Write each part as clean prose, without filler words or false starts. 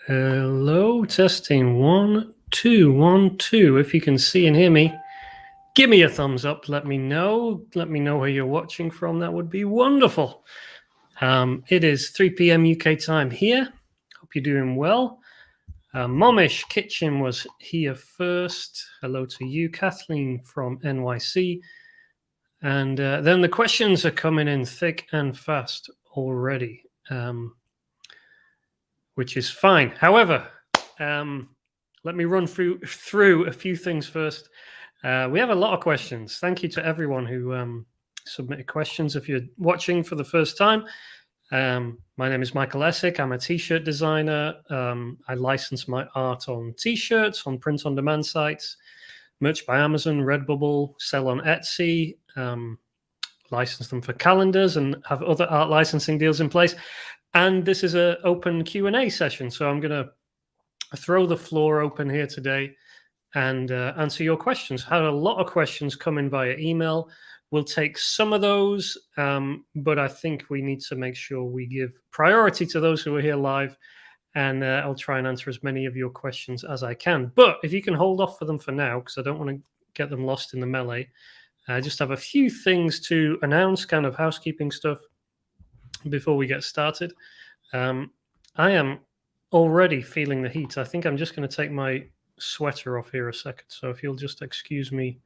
Hello, testing 1, 2, 1, 2. If you can see and hear me, give me a thumbs up. Let me know. Let me know where you're watching from. That would be wonderful. It is 3 p.m. UK time here. Hope you're doing well. Momish Kitchen was here first. Hello to you, Kathleen from NYC. And then the questions are coming in thick and fast already. Which is fine. However, let me run through a few things first. We have a lot of questions. Thank you to everyone who submitted questions. If you're watching for the first time, my name is Michael Essick. I'm a t-shirt designer. I license my art on t-shirts, on print-on-demand sites, merch by Amazon, Redbubble, sell on Etsy, license them for calendars, and have other art licensing deals in place. And this is an open Q&A session, so I'm going to throw the floor open here today and answer your questions. Had a lot of questions come in via email. We'll take some of those, but I think we need to make sure we give priority to those who are here live, and I'll try and answer as many of your questions as I can. But if you can hold off for them for now, because I don't want to get them lost in the melee, I just have a few things to announce, kind of housekeeping stuff, before we get started. I am already feeling the heat. I think I'm just going to take my sweater off here a second. So if you'll just excuse me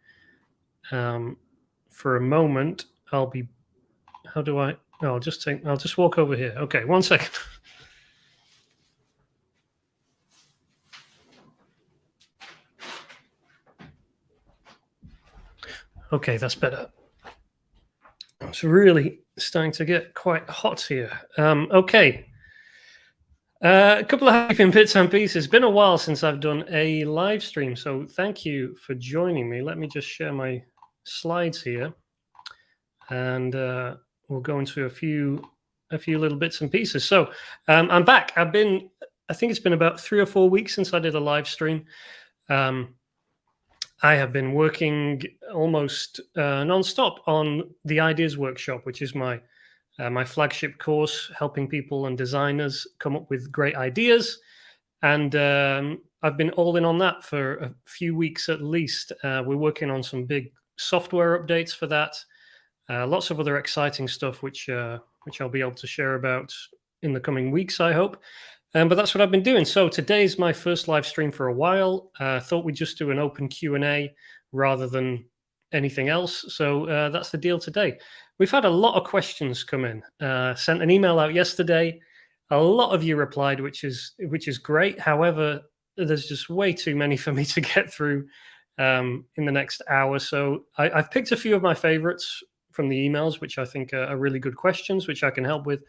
for a moment, I'll be, how do I, no, I'll just walk over here. Okay, 1 second. Okay, that's better. It's really starting to get quite hot here. Okay. A couple of happy bits and pieces. It's been a while since I've done a live stream, so thank you for joining me. Let me just share my slides here, and we'll go into a few little bits and pieces. So I'm back. I think it's been about 3 or 4 weeks since I did a live stream. I have been working almost non-stop on the Ideas Workshop, which is my flagship course, helping people and designers come up with great ideas. And I've been all in on that for a few weeks at least. We're working on some big software updates for that. Lots of other exciting stuff, which I'll be able to share about in the coming weeks, I hope. But that's what I've been doing. So today's my first live stream for a while. Thought we'd just do an open Q&A rather than anything else. So that's the deal today. We've had a lot of questions come in. Sent an email out yesterday. A lot of you replied, which is great. However, there's just way too many for me to get through in the next hour. So I've picked a few of my favorites from the emails, which I think are really good questions, which I can help with.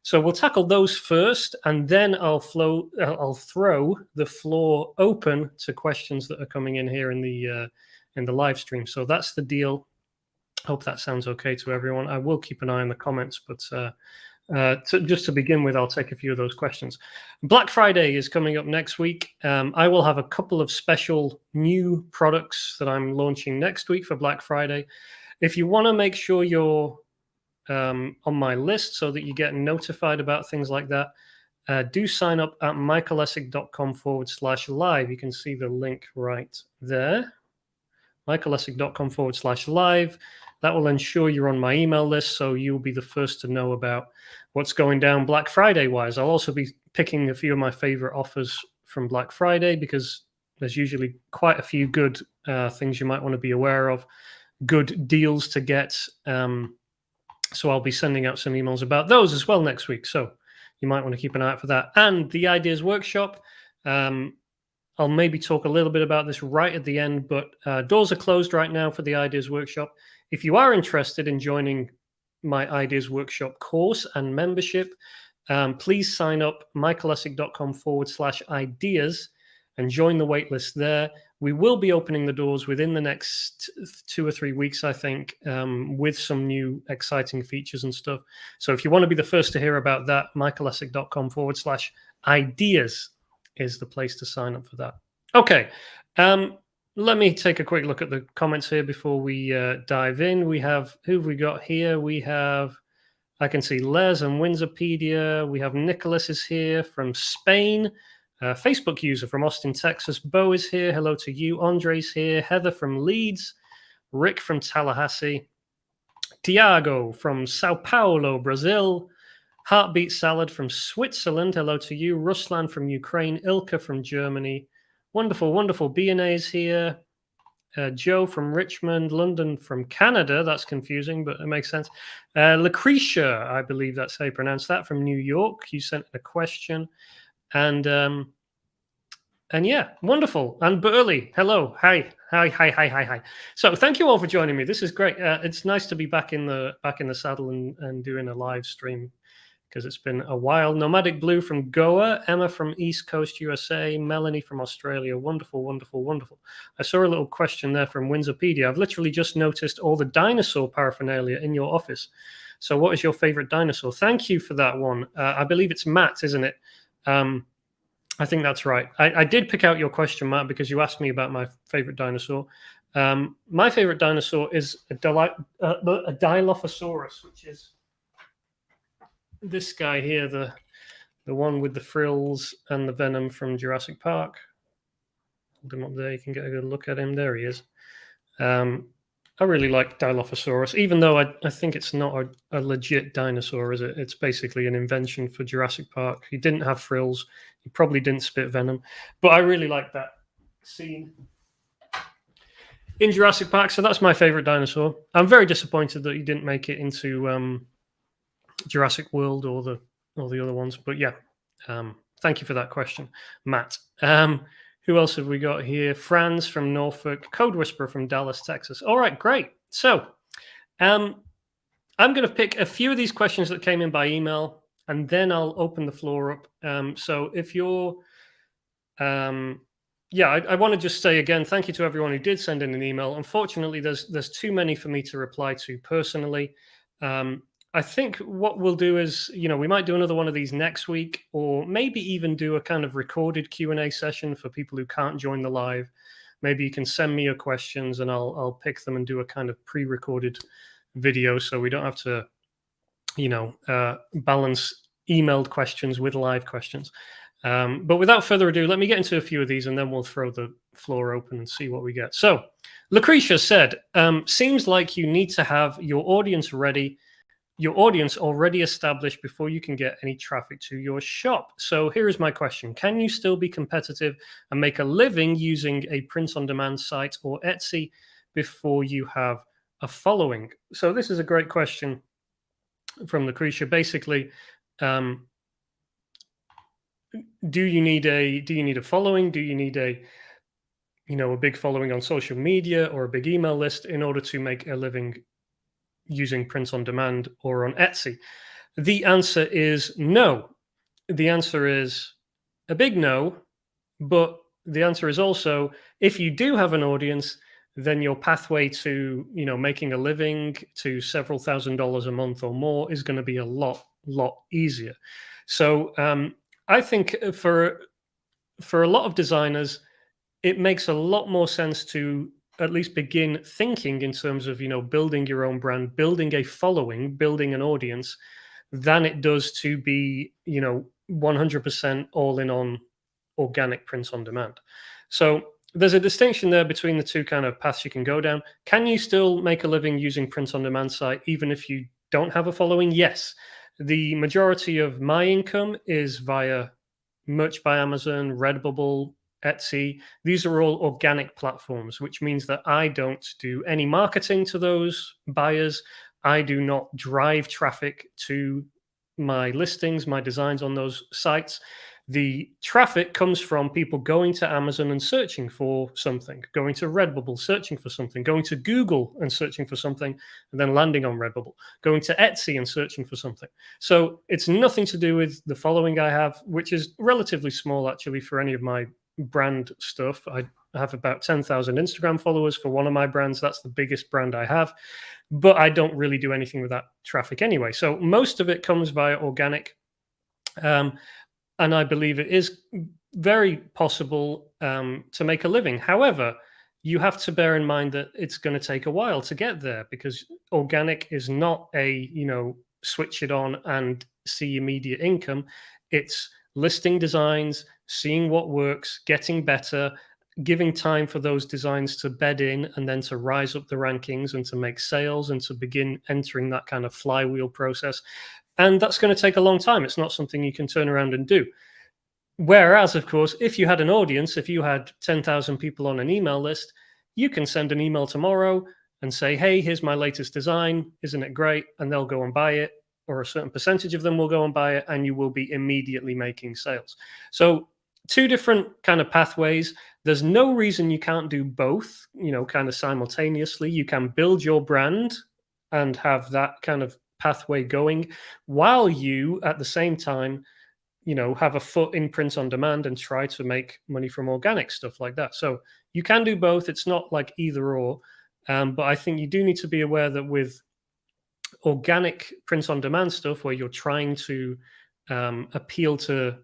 So we'll tackle those first, and then I'll throw the floor open to questions that are coming in here in the live stream. So that's the deal. Hope that sounds okay to everyone. I will keep an eye on the comments, but just to begin with, I'll take a few of those questions. Black Friday is coming up next week. I will have a couple of special new products that I'm launching next week for Black Friday. If you want to make sure you're on my list so that you get notified about things like that, do sign up at michaelessick.com/live. You can see the link right there. michaelessick.com/live. That will ensure you're on my email list, so you'll be the first to know about what's going down Black Friday wise. I'll also be picking a few of my favorite offers from Black Friday, because there's usually quite a few good things you might want to be aware of, good deals to get. So I'll be sending out some emails about those as well next week. So you might want to keep an eye out for that. And the Ideas Workshop, I'll maybe talk a little bit about this right at the end, but doors are closed right now for the Ideas Workshop. If you are interested in joining my Ideas Workshop course and membership, please sign up michaelessick.com/ideas and join the waitlist there. We will be opening the doors within the next 2 or 3 weeks, I think, with some new exciting features and stuff. So if you want to be the first to hear about that, michaelessick.com/ideas is the place to sign up for that. Okay. Let me take a quick look at the comments here before we dive in. Who have we got here? I can see Les and Windsorpedia. We have Nicholas is here from Spain. Facebook user from Austin, Texas. Bo is here. Hello to you. Andre's here. Heather from Leeds. Rick from Tallahassee. Tiago from Sao Paulo, Brazil. Heartbeat Salad from Switzerland. Hello to you. Ruslan from Ukraine. Ilka from Germany. Wonderful, wonderful. B&A's here. Joe from Richmond. London from Canada. That's confusing, but it makes sense. Lucretia, I believe that's how you pronounce that, from New York. You sent a question. And yeah, wonderful. And Burley, hello. Hi. So thank you all for joining me. This is great. It's nice to be back in the saddle and doing a live stream, because it's been a while. Nomadic Blue from Goa, Emma from East Coast USA, Melanie from Australia. Wonderful, wonderful, wonderful. I saw a little question there from Windsorpedia. I've literally just noticed all the dinosaur paraphernalia in your office. So what is your favorite dinosaur? Thank you for that one. I believe it's Matt, isn't it? I think that's right. I did pick out your question, Matt, because you asked me about my favorite dinosaur. My favorite dinosaur is a Dilophosaurus, which is this guy here, the one with the frills and the venom from Jurassic Park. Hold him up there. You can get a good look at him. There he is. I really like Dilophosaurus, even though I think it's not a legit dinosaur, is it? It's basically an invention for Jurassic Park. He didn't have frills. He probably didn't spit venom. But I really like that scene in Jurassic Park. So that's my favorite dinosaur. I'm very disappointed that he didn't make it into Jurassic World or the other ones. But yeah, thank you for that question, Matt. Who else have we got here? Franz from Norfolk, Code Whisperer from Dallas, Texas. All right, great. So I'm going to pick a few of these questions that came in by email, and then I'll open the floor up. So if you're, I want to just say again, thank you to everyone who did send in an email. Unfortunately, there's too many for me to reply to personally. I think what we'll do is, we might do another one of these next week, or maybe even do a kind of recorded Q&A session for people who can't join the live. Maybe you can send me your questions and I'll pick them and do a kind of pre-recorded video, so we don't have to, balance emailed questions with live questions. But without further ado, let me get into a few of these and then we'll throw the floor open and see what we get. So Lucretia said, seems like you need to have your audience already established before you can get any traffic to your shop. So here is my question. Can you still be competitive and make a living using a print-on-demand site or Etsy before you have a following? So this is a great question from Lucretia. Basically, do you need a following? Do you need a big following on social media or a big email list in order to make a living using print on demand or on Etsy? The answer is no. The answer is a big no, but the answer is also, if you do have an audience, then your pathway to, making a living to several $1,000s a month or more is going to be a lot easier. So I think for a lot of designers, it makes a lot more sense to at least begin thinking in terms of, building your own brand, building a following, building an audience, than it does to be, 100% all in on organic prints on demand. So there's a distinction there between the two kind of paths you can go down. Can you still make a living using print on demand site, even if you don't have a following? Yes. The majority of my income is via Merch by Amazon, Redbubble, Etsy. These are all organic platforms, which means that I don't do any marketing to those buyers. I do not drive traffic to my listings, my designs on those sites. The traffic comes from people going to Amazon and searching for something, going to Redbubble, searching for something, going to Google and searching for something, and then landing on Redbubble, going to Etsy and searching for something. So it's nothing to do with the following I have, which is relatively small actually for any of my brand stuff. I have about 10,000 Instagram followers for one of my brands. That's the biggest brand I have, but I don't really do anything with that traffic anyway. So most of it comes via organic. And I believe it is very possible to make a living. However, you have to bear in mind that it's going to take a while to get there, because organic is not a, switch it on and see immediate income. It's listing designs, seeing what works, getting better, giving time for those designs to bed in and then to rise up the rankings and to make sales and to begin entering that kind of flywheel process. And that's going to take a long time. It's not something you can turn around and do. Whereas, of course, if you had an audience, if you had 10,000 people on an email list, you can send an email tomorrow and say, hey, here's my latest design. Isn't it great? And they'll go and buy it, or a certain percentage of them will go and buy it, and you will be immediately making sales. So two different kind of pathways. There's no reason you can't do both, kind of simultaneously. You can build your brand and have that kind of pathway going while you, at the same time, have a foot in print on demand and try to make money from organic stuff like that. So you can do both. It's not like either or. But I think you do need to be aware that with organic print on demand stuff, where you're trying to appeal to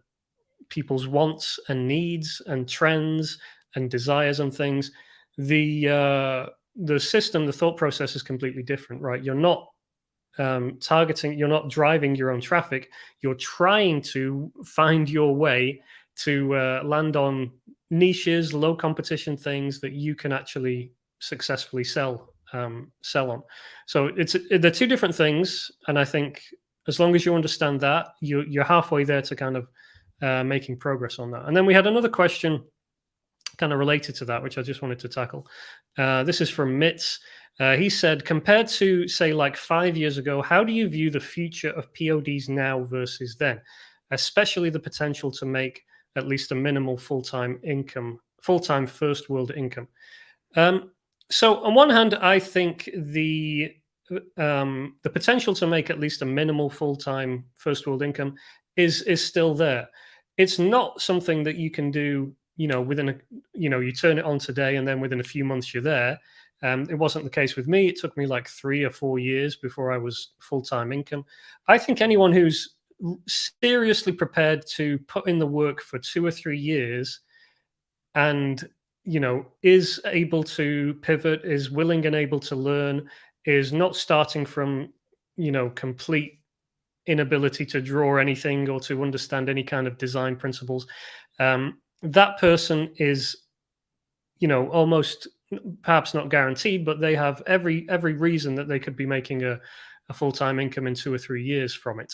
people's wants and needs and trends and desires and things, the system, the thought process is completely different, right? You're not targeting, you're not driving your own traffic. You're trying to find your way to land on niches, low competition things that you can actually successfully sell on. So they're two different things, and I think as long as you understand that, you're halfway there to kind of making progress on that. And then we had another question kind of related to that, which I just wanted to tackle. This is from Mitz. He said, compared to, say, like 5 years ago, how do you view the future of PODs now versus then, especially the potential to make at least a minimal full-time first world income? So on one hand, I think the potential to make at least a minimal full-time first world income is still there. It's not something that you can do, within you turn it on today and then within a few months you're there. It wasn't the case with me. It took me like 3 or 4 years before I was full-time income. I think anyone who's seriously prepared to put in the work for 2 or 3 years and, is able to pivot, is willing and able to learn, is not starting from, complete inability to draw anything or to understand any kind of design principles. That person is, almost, perhaps not guaranteed, but they have every reason that they could be making a full-time income in 2 or 3 years from it.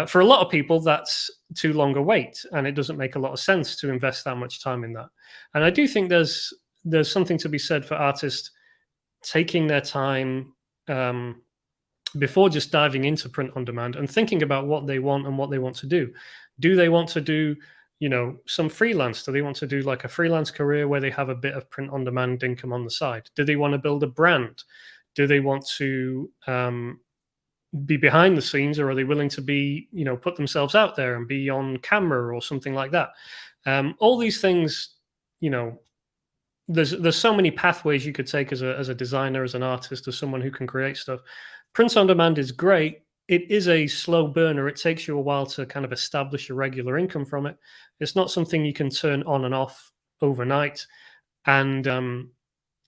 For a lot of people, that's too long a wait, and it doesn't make a lot of sense to invest that much time in that. And I do think there's something to be said for artists taking their time before just diving into print on demand and thinking about what they want and what they want to do. Do they want to do some freelance? Do they want to do like a freelance career where they have a bit of print on demand income on the side? Do they want to build a brand? Do they want to be behind the scenes, or are they willing to be, put themselves out there and be on camera or something like that? All these things, there's so many pathways you could take as a designer, as an artist, as someone who can create stuff. Print on demand is great. It is a slow burner. It takes you a while to kind of establish a regular income from it. It's not something you can turn on and off overnight. And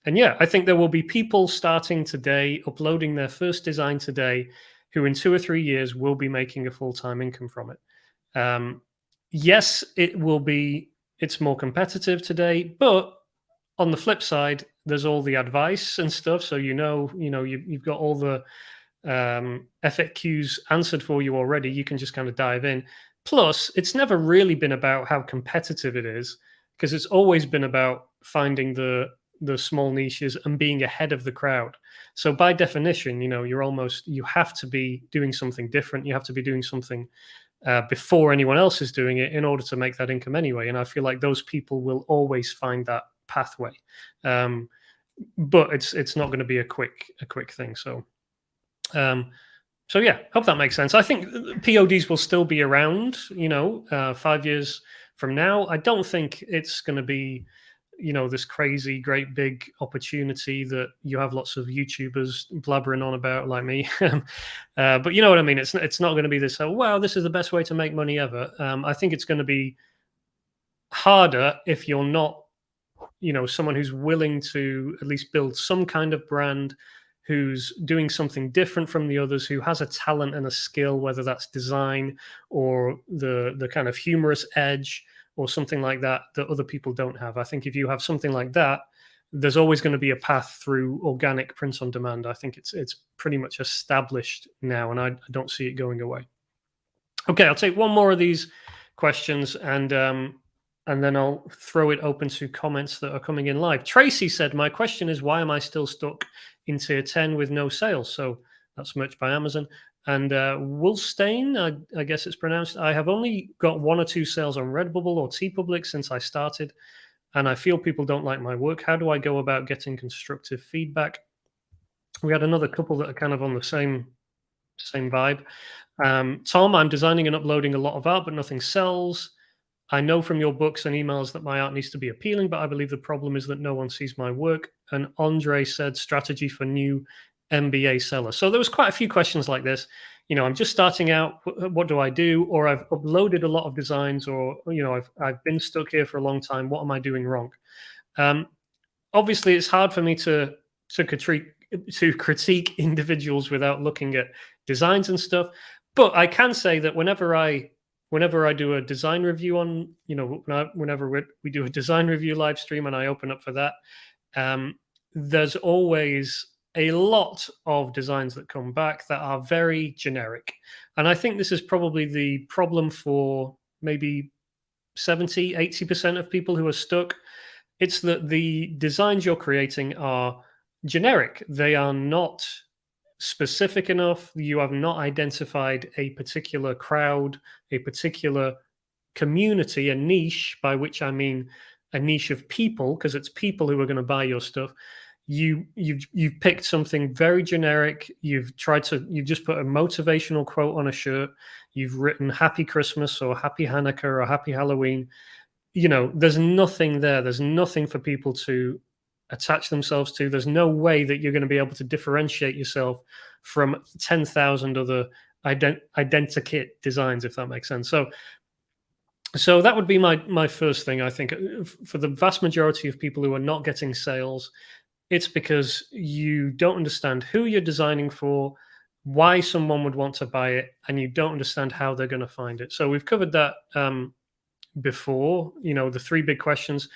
yeah, I think there will be people starting today, uploading their first design today, who in 2 or 3 years will be making a full-time income from it. Yes, it's more competitive today, but on the flip side, there's all the advice and stuff. So you've got all the FAQs answered for you already. You can just kind of dive in. Plus, it's never really been about how competitive it is, because it's always been about finding the small niches and being ahead of the crowd. So by definition, you have to be doing something different. You have to be doing something before anyone else is doing it in order to make that income anyway. And I feel like those people will always find that pathway. But it's not going to be a quick thing. So yeah, hope that makes sense. I think PODs will still be around, 5 years from now. I don't think it's going to be, this crazy, great, big opportunity that you have lots of YouTubers blabbering on about like me. But you know what I mean? It's not going to be this, wow, this is the best way to make money ever. I think it's going to be harder if you're not, someone who's willing to at least build some kind of brand, who's doing something different from the others, who has a talent and a skill, whether that's design or the kind of humorous edge or something like that that other people don't have. I think if you have something like that, there's always going to be a path through organic print on demand. I think it's pretty much established now, and I don't see it going away. Okay, I'll take one more of these questions, and then I'll throw it open to comments that are coming in live. Tracy said, "My question is, why am I still stuck in tier 10 with no sales?" So that's merch by Amazon. And Wolstein, I guess it's pronounced, "I have only got 1 or 2 sales on Redbubble or TeePublic since I started, and I feel people don't like my work. How do I go about getting constructive feedback?" We had another couple that are kind of on the same vibe. Tom, "I'm designing and uploading a lot of art, but nothing sells. I know from your books and emails that my art needs to be appealing, but I believe the problem is that no one sees my work." And Andre said, "Strategy for new MBA sellers." So there was quite a few questions like this. I'm just starting out. What do I do? Or I've uploaded a lot of designs, or I've been stuck here for a long time. What am I doing wrong? Obviously, it's hard for me to critique individuals without looking at designs and stuff. But I can say that whenever I do a design review on, whenever we do a design review live stream and I open up for that, there's always a lot of designs that come back that are very generic. And I think this is probably the problem for maybe 70, 80% of people who are stuck. It's that the designs you're creating are generic. They are not specific enough. You have not identified a particular crowd, a particular community, a niche, by which I mean a niche of people, because it's people who are going to buy your stuff. You've picked something very generic. You've just put a motivational quote on a shirt. You've written Happy Christmas or Happy Hanukkah or Happy Halloween. There's nothing there. There's nothing for people to attach themselves to. There's no way that you're going to be able to differentiate yourself from 10,000 other identikit designs, if that makes sense. So that would be my first thing. I think for the vast majority of people who are not getting sales, it's because you don't understand who you're designing for, why someone would want to buy it, and you don't understand how they're going to find it. So we've covered that before, the 3 big questions: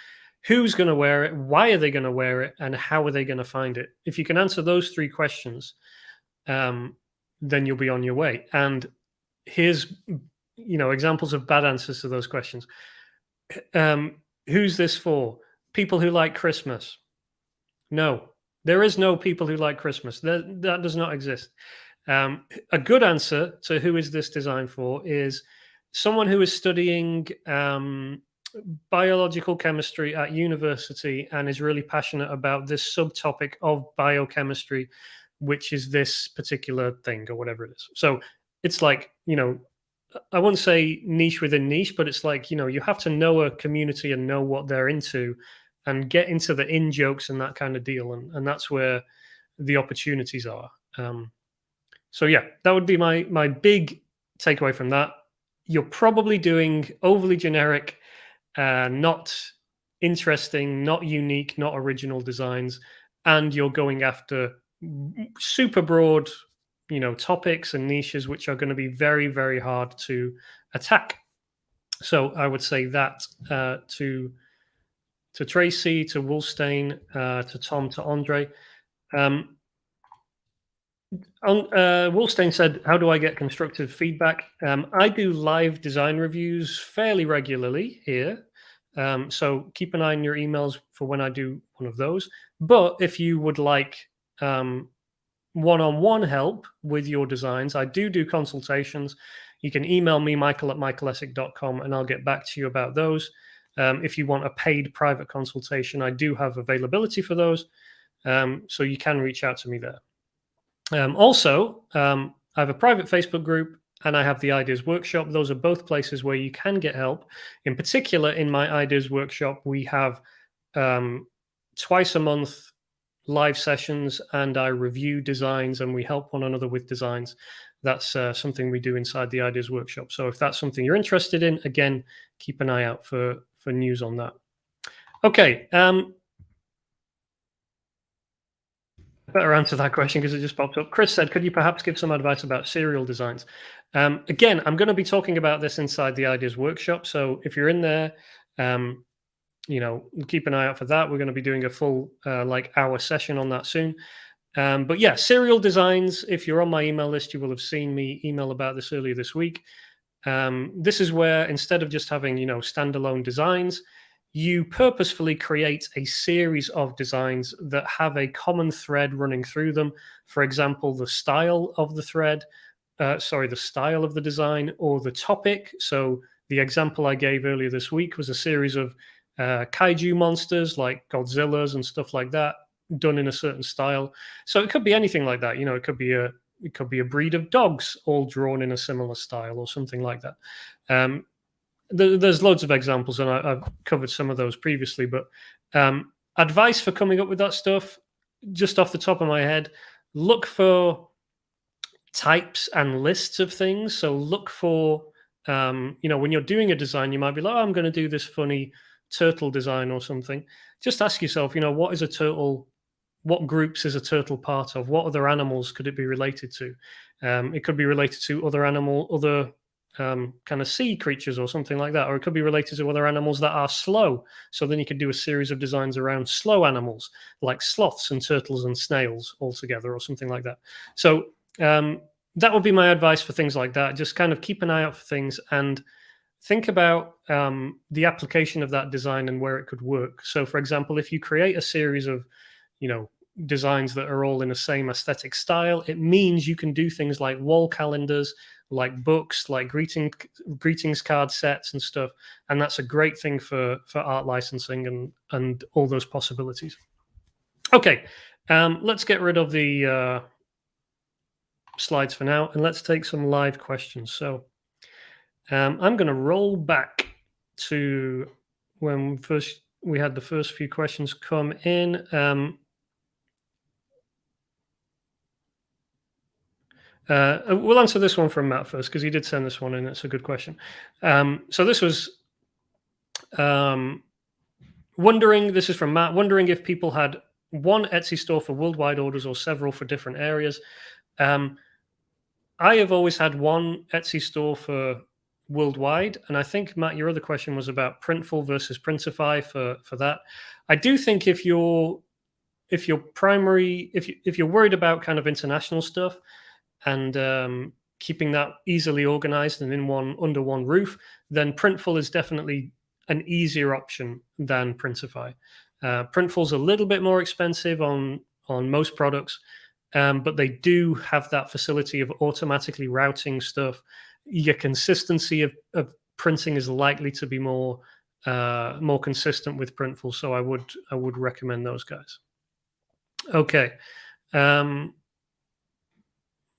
who's going to wear it, why are they going to wear it, and how are they going to find it? If you can answer those 3 questions, then you'll be on your way. And here's examples of bad answers to those questions. Who's this for? People who like Christmas. No, there is no people who like Christmas. That does not exist. A good answer to who is this designed for is someone who is studying biological chemistry at university and is really passionate about this subtopic of biochemistry, which is this particular thing or whatever it is. So it's like, I wouldn't say niche within niche, but it's like, you have to know a community and know what they're into and get into the in jokes and that kind of deal. And that's where the opportunities are. So yeah, that would be my big takeaway from that. You're probably doing overly generic, not interesting, not unique, not original designs, and you're going after super broad, topics and niches, which are going to be very, very hard to attack. So I would say that to Tracy, to Wolstein, to Tom, to Andre. Wolstein said, "How do I get constructive feedback?" I do live design reviews fairly regularly here. So keep an eye on your emails for when I do one of those. But if you would like one-on-one help with your designs, I do consultations. You can email me, michael@michaelessick.com, and I'll get back to you about those. If you want a paid private consultation, I do have availability for those. So you can reach out to me there. Also, I have a private Facebook group and I have the Ideas Workshop. Those are both places where you can get help. In particular, in my Ideas Workshop, we have twice a month live sessions and I review designs and we help one another with designs. That's something we do inside the Ideas Workshop. So if that's something you're interested in, again, keep an eye out for news on that. Okay. better answer that question because it just popped up. Chris said, could you perhaps give some advice about serial designs? Again, I'm going to be talking about this inside the Ideas Workshop. So if you're in there, keep an eye out for that. We're going to be doing a full hour session on that soon. But yeah, serial designs. If you're on my email list, you will have seen me email about this earlier this week. This is where instead of just having, standalone designs, you purposefully create a series of designs that have a common thread running through them. For example, the style of the thread, the style of the design or the topic. So the example I gave earlier this week was a series of kaiju monsters like Godzillas and stuff like that, done in a certain style. So it could be anything like that. It could be a breed of dogs all drawn in a similar style or something like that. There's loads of examples, and I've covered some of those previously. But advice for coming up with that stuff, just off the top of my head, look for types and lists of things. So look for, when you're doing a design, you might be like, oh, I'm going to do this funny turtle design or something. Just ask yourself, what is a turtle? What groups is a turtle part of? What other animals could it be related to? It could be related to other kind of sea creatures or something like that, or it could be related to other animals that are slow. So then you could do a series of designs around slow animals, like sloths and turtles and snails all together, or something like that. So that would be my advice for things like that. Just kind of keep an eye out for things and think about the application of that design and where it could work. So, for example, if you create a series of designs that are all in the same aesthetic style, it means you can do things like wall calendars, like books, like greetings card sets and stuff. And that's a great thing for art licensing and all those possibilities. Okay, let's get rid of the slides for now, and let's take some live questions. So I'm going to roll back to when first we had the first few questions come in. We'll answer this one from Matt first, because he did send this one in. It's a good question. So this was this is from Matt, wondering if people had one Etsy store for worldwide orders or several for different areas. I have always had one Etsy store for worldwide, and I think, Matt, your other question was about Printful versus Printify for that. I do think if you're worried about kind of international stuff and keeping that easily organized and under one roof, then Printful is definitely an easier option than Printify. Printful's a little bit more expensive on most products, but they do have that facility of automatically routing stuff. Your consistency of printing is likely to be more consistent with Printful, so I would recommend those guys. Okay,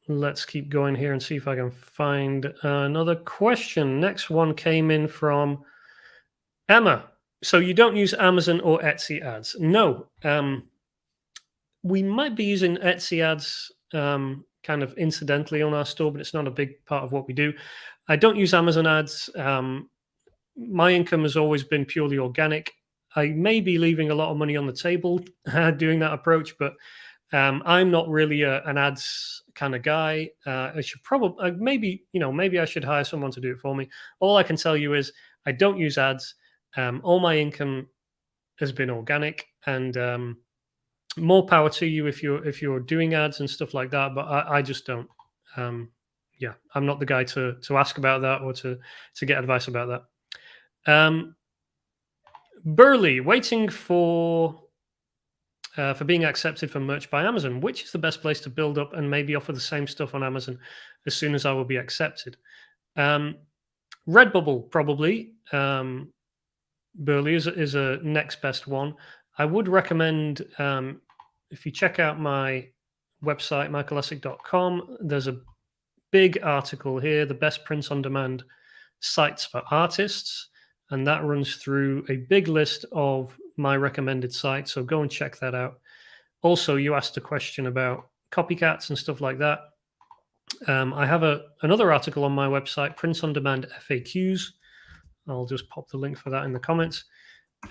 let's keep going here and see if I can find another question. Next one came in from Emma. So you don't use Amazon or Etsy ads? No. We might be using Etsy ads kind of incidentally on our store, but it's not a big part of what we do. I don't use Amazon ads. My income has always been purely organic. I may be leaving a lot of money on the table doing that approach, but I'm not really an ads kind of guy. I should probably maybe I should hire someone to do it for me. All I can tell you is I don't use ads. All my income has been organic, and more power to you if you're doing ads and stuff like that. But I just don't. I'm not the guy to ask about that or to get advice about that. Burley, waiting for being accepted for merch by Amazon. Which is the best place to build up and maybe offer the same stuff on Amazon as soon as I will be accepted? Redbubble, probably. Burley is a next best one. I would recommend, if you check out my website, michaelessick.com, there's a big article here, the best prints on demand sites for artists. And that runs through a big list of my recommended sites. So go and check that out. Also, you asked a question about copycats and stuff like that. I have another article on my website, Prints on Demand FAQs. I'll just pop the link for that in the comments.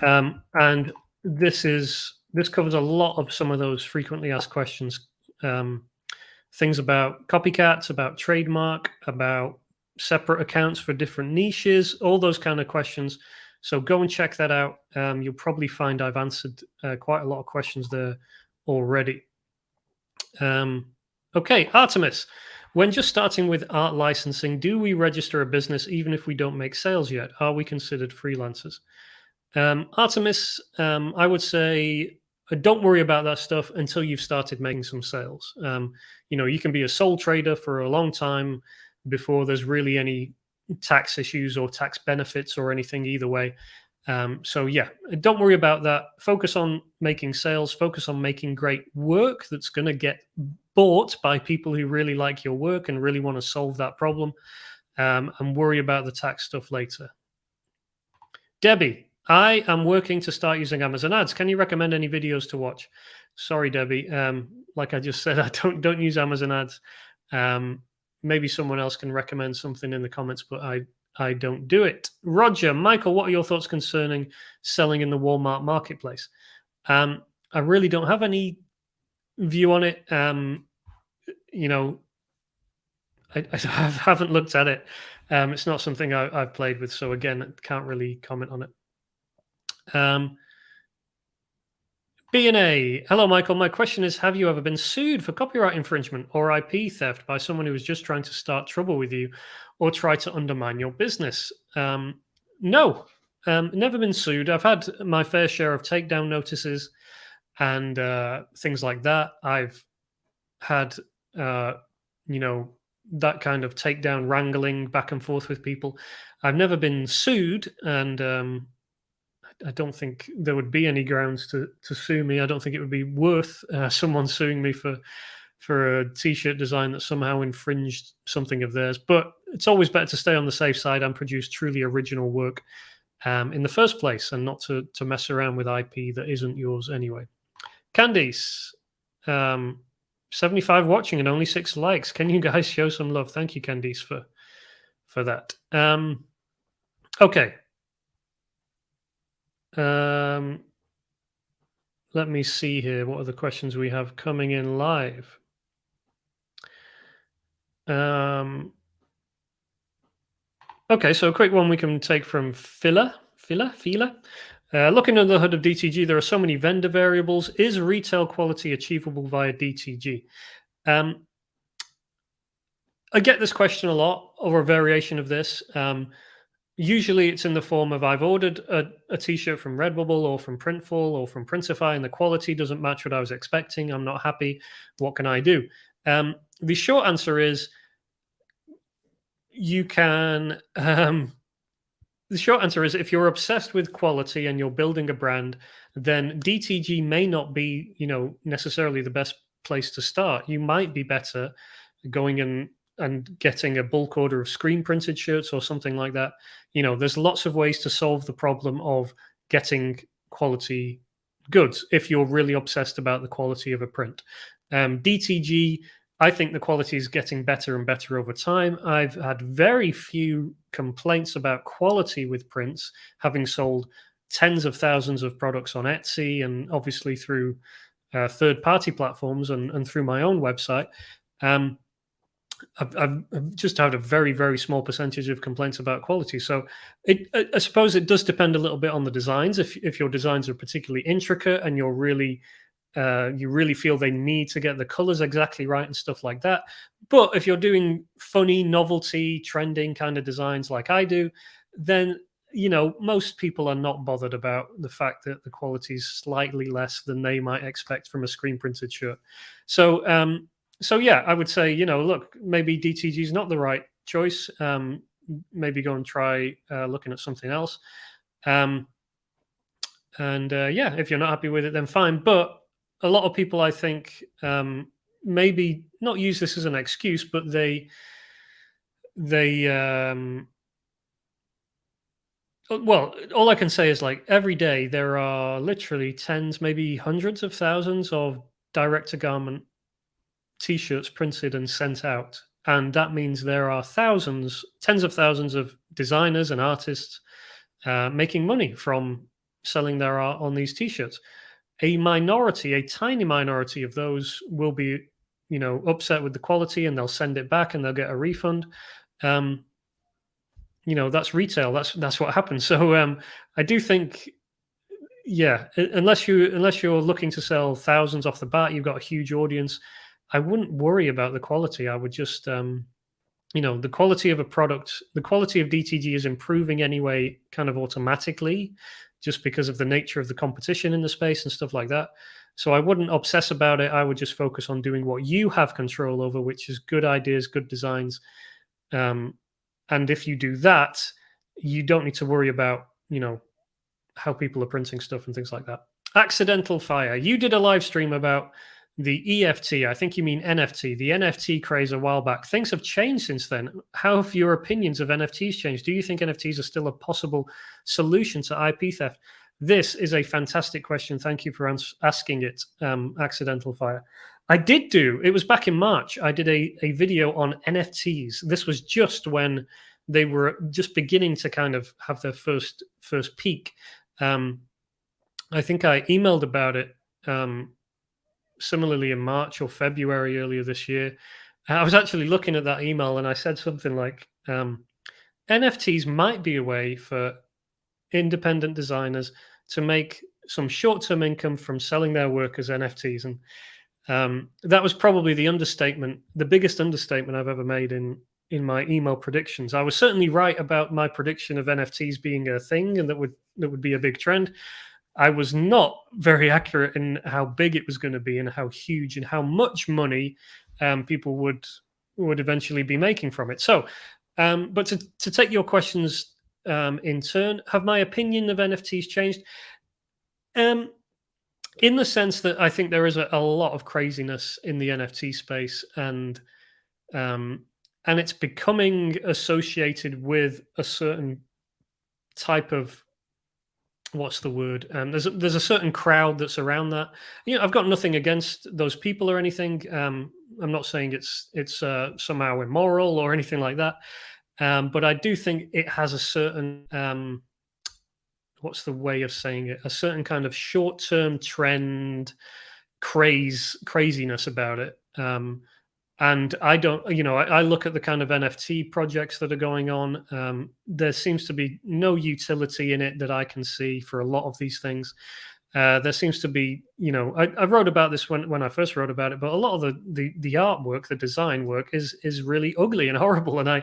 And this is this covers a lot of some of those frequently asked questions. Things about copycats, about trademark, about separate accounts for different niches, all those kind of questions. So go and check that out. You'll probably find I've answered quite a lot of questions there already. Okay, Artemis. When just starting with art licensing, do we register a business even if we don't make sales yet? Are we considered freelancers? Artemis, I would say don't worry about that stuff until you've started making some sales. You can be a sole trader for a long time before there's really any tax issues or tax benefits or anything either way. So yeah, don't worry about that. Focus on making sales, focus on making great work that's going to get bought by people who really like your work and really want to solve that problem, and worry about the tax stuff later. Debbie, I am working to start using Amazon ads. Can you recommend any videos to watch? Sorry, Debbie. Like I just said, I don't use Amazon ads. Maybe someone else can recommend something in the comments, but I don't do it. Roger, Michael, what are your thoughts concerning selling in the Walmart marketplace? I really don't have any view on it. I haven't looked at it. It's not something I've played with, so again, I can't really comment on it. B&A. Hello, Michael. My question is, have you ever been sued for copyright infringement or IP theft by someone who was just trying to start trouble with you or try to undermine your business? No, never been sued. I've had my fair share of takedown notices and things like that. I've had, that kind of takedown wrangling back and forth with people. I've never been sued, and I don't think there would be any grounds to sue me. I don't think it would be worth someone suing me for a t-shirt design that somehow infringed something of theirs. But it's always better to stay on the safe side and produce truly original work in the first place, and not to mess around with IP that isn't yours anyway. Candice, 75 watching and only 6 likes. Can you guys show some love? Thank you, Candice, for that. Okay. Let me see here. What are the questions we have coming in live? Okay, so a quick one we can take from Fila. Looking under the hood of DTG, there are so many vendor variables. Is retail quality achievable via DTG? I get this question a lot, or a variation of this. Usually it's in the form of, I've ordered a t-shirt from Redbubble or from Printful or from Printify, and the quality doesn't match what I was expecting. I'm not happy. What can I do? The short answer is you can... the short answer is, if you're obsessed with quality and you're building a brand, then DTG may not be, necessarily the best place to start. You might be better going in and getting a bulk order of screen printed shirts or something like that. There's lots of ways to solve the problem of getting quality goods if you're really obsessed about the quality of a print. DTG, I think the quality is getting better and better over time. I've had very few complaints about quality with prints, having sold tens of thousands of products on Etsy and obviously through third-party platforms and through my own website. I've just had a very, very small percentage of complaints about quality. So I suppose it does depend a little bit on the designs. If your designs are particularly intricate and you're really you really feel they need to get the colors exactly right and stuff like that. But if you're doing funny, novelty, trending kind of designs like I do, then most people are not bothered about the fact that the quality is slightly less than they might expect from a screen printed shirt. So yeah, I would say, look, maybe DTG is not the right choice. Maybe go and try looking at something else. Yeah, if you're not happy with it, then fine. But a lot of people, I think, maybe not use this as an excuse, but they well, all I can say is, like, every day there are literally tens, maybe hundreds of thousands of direct-to-garment t-shirts printed and sent out. And that means there are tens of thousands of designers and artists making money from selling their art on these t-shirts. a minority, a tiny minority of those will be, upset with the quality and they'll send it back and they'll get a refund. Um, that's retail. That's what happens. So I do think, yeah, unless you're looking to sell thousands off the bat, you've got a huge audience. I wouldn't worry about the quality. I would just the quality of a product, the quality of DTG is improving anyway, kind of automatically, just because of the nature of the competition in the space and stuff like that. So I wouldn't obsess about it. I would just focus on doing what you have control over, which is good ideas, good designs. And if you do that, you don't need to worry about, how people are printing stuff and things like that. Accidental Fire. You did a live stream about the EFT. I think you mean NFT. The NFT craze a while back. Things have changed since then. How have your opinions of NFTs changed? Do you think NFTs are still a possible solution to IP theft? This is a fantastic question. Thank you for asking it, Accidental Fire. It was back in March. I did a video on NFTs. This was just when they were just beginning to kind of have their first peak. I think I emailed about it similarly in March or February earlier this year. I was actually looking at that email and I said something like, NFTs might be a way for independent designers to make some short-term income from selling their work as NFTs. And that was probably the biggest understatement I've ever made in my email predictions. I was certainly right about my prediction of NFTs being a thing and that would be a big trend. I was not very accurate in how big it was going to be and how huge and how much money people would eventually be making from it. So, but to take your questions in turn, have my opinion of NFTs changed? In the sense that I think there is a lot of craziness in the NFT space, and it's becoming associated with a certain type of, what's the word? There's a certain crowd that's around that. I've got nothing against those people or anything. I'm not saying it's somehow immoral or anything like that. But I do think it has a certain what's the way of saying it? A certain kind of short-term trend craziness about it. And I don't, I look at the kind of NFT projects that are going on. There seems to be no utility in it that I can see for a lot of these things. There seems to be, I wrote about this when I first wrote about it, but a lot of the artwork, the design work is really ugly and horrible. And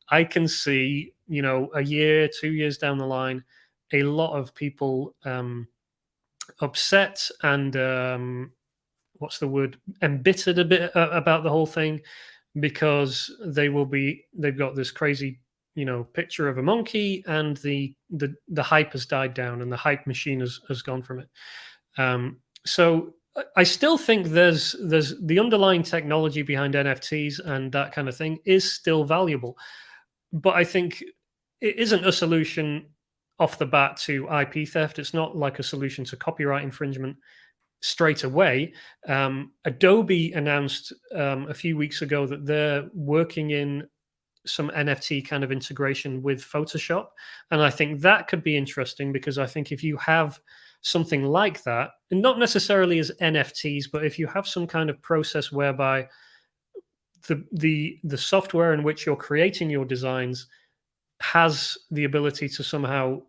I can see, a year, 2 years down the line, a lot of people upset and what's the word, embittered a bit about the whole thing, because they've got this crazy picture of a monkey, and the hype has died down and the hype machine has gone from it. So I still think there's the underlying technology behind NFTs and that kind of thing is still valuable, but I think it isn't a solution off the bat to IP theft. It's not like a solution to copyright infringement straight away. Adobe announced a few weeks ago that they're working in some NFT kind of integration with Photoshop. And I think that could be interesting, because I think if you have something like that, and not necessarily as NFTs, but if you have some kind of process whereby the software in which you're creating your designs has the ability to somehow,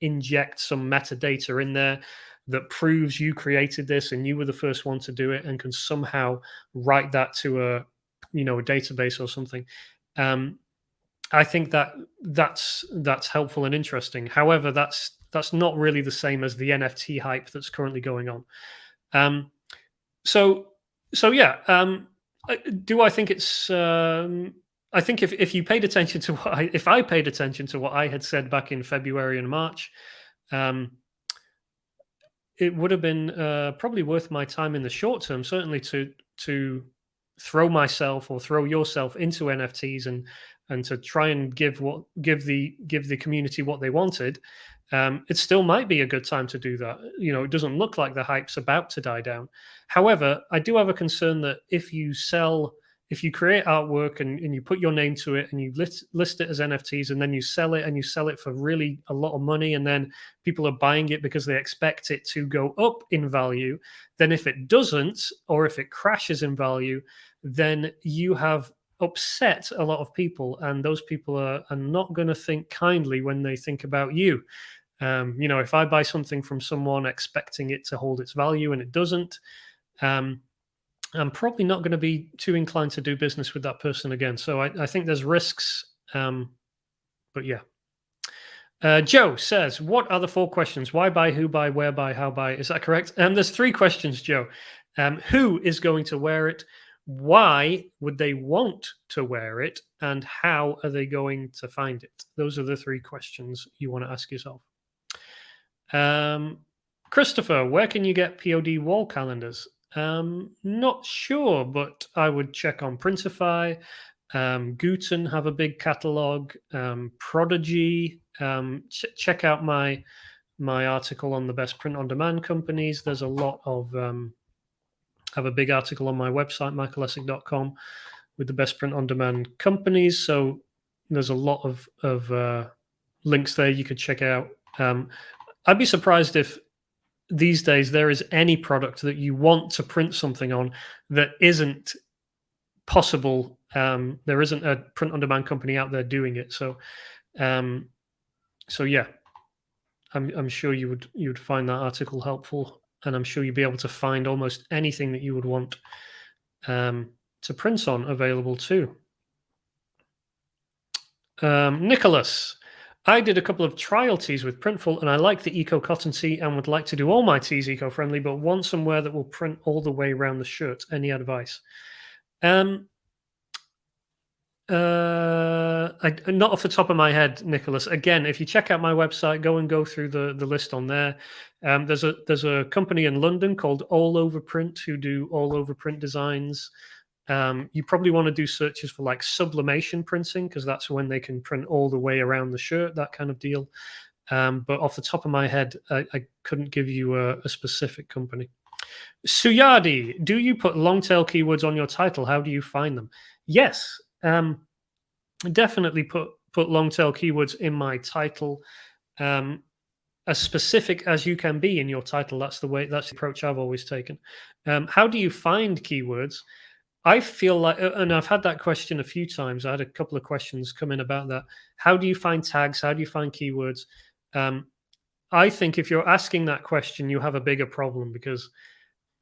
inject some metadata in there that proves you created this and you were the first one to do it, and can somehow write that to a database or something. I think that's helpful and interesting. However, that's not really the same as the NFT hype that's currently going on. So yeah. Do I think it's? I think if you paid attention to if I paid attention to what I had said back in February and March, it would have been probably worth my time in the short term, certainly to throw myself or throw yourself into NFTs and to try and give the community what they wanted. It still might be a good time to do that. It doesn't look like the hype's about to die down. However, I do have a concern that if you sell if you create artwork and you put your name to it and you list it as NFTs, and then you sell it, and you sell it for really a lot of money, and then people are buying it because they expect it to go up in value, then if it doesn't, or if it crashes in value, then you have upset a lot of people, and those people are not going to think kindly when they think about you. If I buy something from someone expecting it to hold its value and it doesn't, I'm probably not going to be too inclined to do business with that person again. So I think there's risks. But yeah. Joe says, what are the 4 questions? Why buy, who buy, where buy, how buy? Is that correct? There's 3 questions, Joe. Who is going to wear it? Why would they want to wear it? And how are they going to find it? Those are the 3 questions you want to ask yourself. Christopher, where can you get POD wall calendars? Not sure, but I would check on Printify. Guten have a big catalog. Prodigy. Check out my article on the best print-on-demand companies. There's a lot of I have a big article on my website, michaelessick.com, with the best print-on-demand companies. So there's a lot of links there you could check out. I'd be surprised if these days there is any product that you want to print something on that isn't possible. There isn't a print-on-demand company out there doing it. So yeah, I'm sure you would find that article helpful, and I'm sure you'd be able to find almost anything that you would want to print on available too. Nicholas, I did a couple of trial tees with Printful, and I like the Eco Cotton tee and would like to do all my tees eco-friendly, but want somewhere that will print all the way around the shirt. Any advice? Not off the top of my head, Nicholas. Again, if you check out my website, go through the list on there. There's a company in London called All Over Print who do all over print designs. You probably want to do searches for like sublimation printing, because that's when they can print all the way around the shirt, that kind of deal. But off the top of my head, I couldn't give you a specific company. Suyadi, do you put long tail keywords on your title? How do you find them? Yes, definitely put long tail keywords in my title. As specific as you can be in your title. That's the approach I've always taken. How do you find keywords? I feel like, and I've had that question a few times. I had a couple of questions come in about that. How do you find tags? How do you find keywords? I think if you're asking that question, you have a bigger problem, because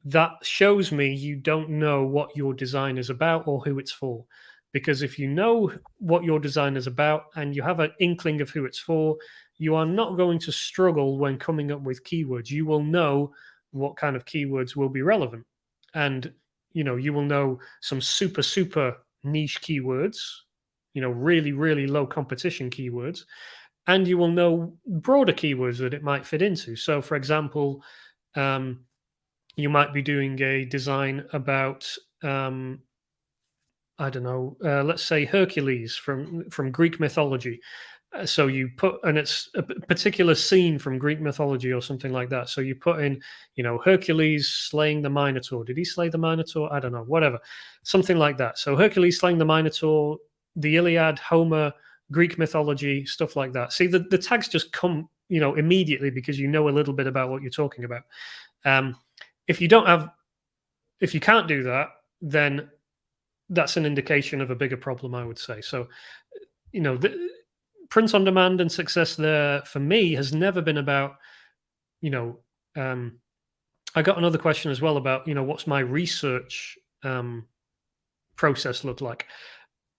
that shows me you don't know what your design is about or who it's for. Because if you know what your design is about and you have an inkling of who it's for, you are not going to struggle when coming up with keywords. You will know what kind of keywords will be relevant. And you will know some super, super niche keywords, really, really low competition keywords, and you will know broader keywords that it might fit into. So, for example, you might be doing a design about, I don't know, let's say Hercules from Greek mythology. So you put, and it's a particular scene from Greek mythology or something like that. So you put in, Hercules slaying the Minotaur. Did he slay the Minotaur? I don't know, whatever. Something like that. So Hercules slaying the Minotaur, the Iliad, Homer, Greek mythology, stuff like that. See, the tags just come, immediately, because you know a little bit about what you're talking about. If you can't do that, then that's an indication of a bigger problem, I would say. So, print on demand and success there for me has never been about, I got another question as well about, what's my research process look like?